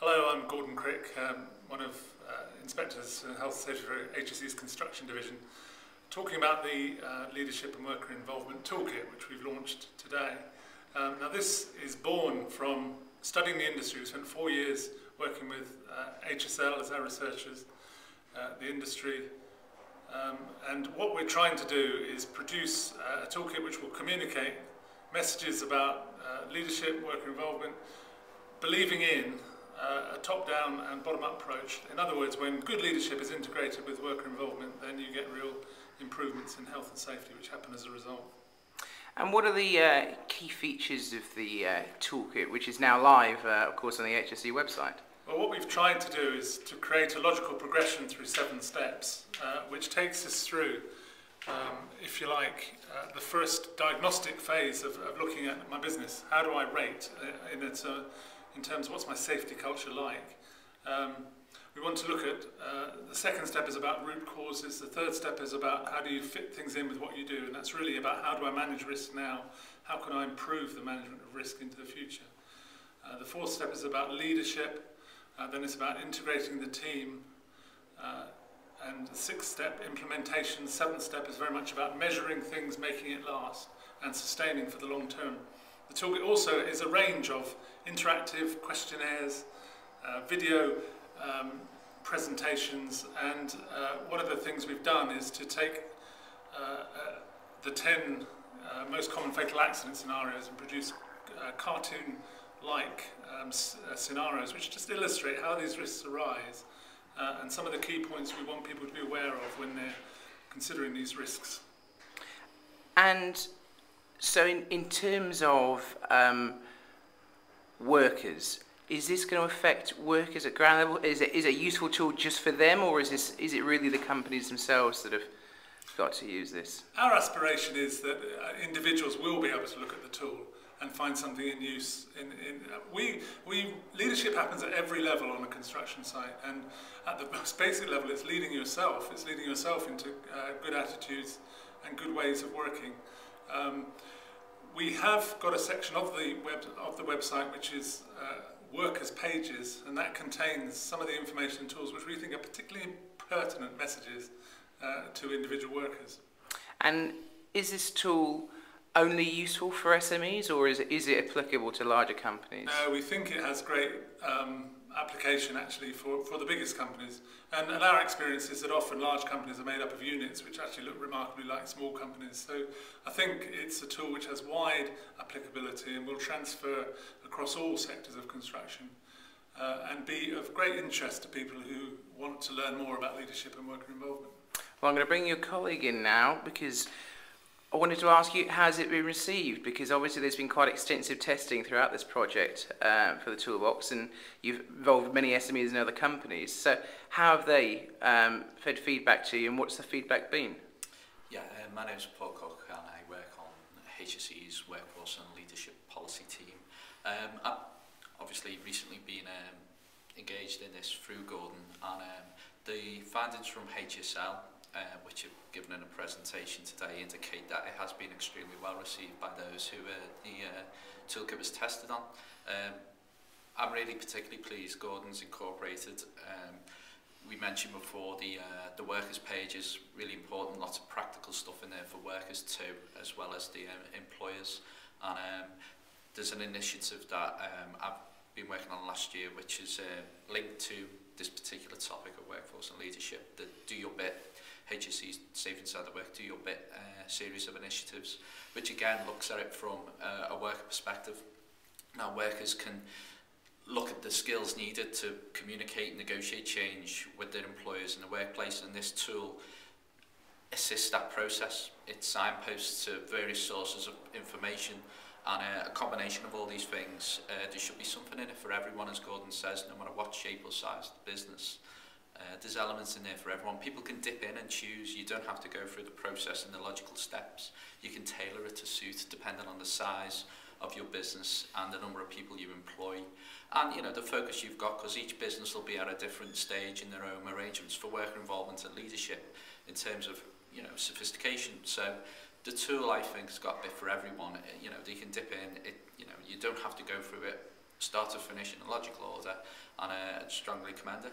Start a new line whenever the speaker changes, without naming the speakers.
Hello, I'm Gordon Crick, one of Inspectors in Health and Safety for HSE's Construction Division, talking about the Leadership and Worker Involvement Toolkit, which we've launched today. Now this is born from studying the industry. We spent 4 years working with HSL as our researchers, the industry, and what we're trying to do is produce a toolkit which will communicate messages about leadership, worker involvement, believing in a top-down and bottom-up approach. In other words, when good leadership is integrated with worker involvement, then you get real improvements in health and safety which happen as a result.
And what are the key features of the toolkit, which is now live, of course, on the HSE website?
Well, what we've tried to do is to create a logical progression through 7 steps, which takes us through, if you like, the first diagnostic phase of looking at my business. How do I rate in terms of what's my safety culture like? We want to look at, the second step is about root causes, the third step is about how do you fit things in with what you do, and that's really about how do I manage risk now, how can I improve the management of risk into the future. The fourth step is about leadership, then it's about integrating the team, and the sixth step, implementation. The seventh step is very much about measuring things, making it last, and sustaining for the long term. The toolkit also is a range of interactive questionnaires, video presentations, and one of the things we've done is to take the 10 most common fatal accident scenarios and produce cartoon-like scenarios which just illustrate how these risks arise and some of the key points we want people to be aware of when they're considering these risks.
And so in terms of workers, is this going to affect workers at ground level? Is it a useful tool just for them, or is it really the companies themselves that have got to use this?
Our aspiration is that individuals will be able to look at the tool and find something in use. Leadership happens at every level on a construction site, and at the most basic level it's leading yourself. It's leading yourself into good attitudes and good ways of working. We have got a section of the website which is workers pages, and that contains some of the information and tools which we think are particularly pertinent messages to individual workers. And
is this tool only useful for SMEs, or is it applicable to larger companies?
No, we think it has great application actually for the biggest companies, and our experience is that often large companies are made up of units which actually look remarkably like small companies. So I think it's a tool which has wide applicability and will transfer across all sectors of construction and be of great interest to people who want to learn more about leadership and worker involvement.
Well, I'm going to bring your colleague in now because I wanted to ask you, has it been received? Because obviously there's been quite extensive testing throughout this project for the toolbox, and you've involved many SMEs and other companies. So how have they fed feedback to you, and what's the feedback been?
Yeah, my name is Paul Cook, and I work on HSE's Workforce and Leadership Policy team. I've obviously recently been engaged in this through Gordon, and the findings from HSL, which have given in a presentation today, indicate that it has been extremely well received by those who the toolkit was tested on. I'm really particularly pleased Gordon's incorporated, we mentioned before, the workers page is really important, lots of practical stuff in there for workers too, as well as the employers. And there's an initiative that I've been working on last year, which is linked to this particular topic of workforce and leadership, the Do Your Bit, HSE's Safe Inside the Work Do Your Bit series of initiatives, which again looks at it from a worker perspective. Now workers can look at the skills needed to communicate and negotiate change with their employers in the workplace, and this tool assists that process. It signposts to various sources of information, and a combination of all these things, there should be something in it for everyone, as Gordon says, no matter what shape or size of the business. There's elements in there for everyone. People can dip in and choose. You don't have to go through the process and the logical steps. You can tailor it to suit depending on the size of your business and the number of people you employ. And you know, the focus you've got, because each business will be at a different stage in their own arrangements for worker involvement and leadership in terms of, you know, sophistication. So the tool, I think, has got a bit for everyone. You know, they can dip in. You know, you don't have to go through it start to finish in a logical order, and I strongly commend it.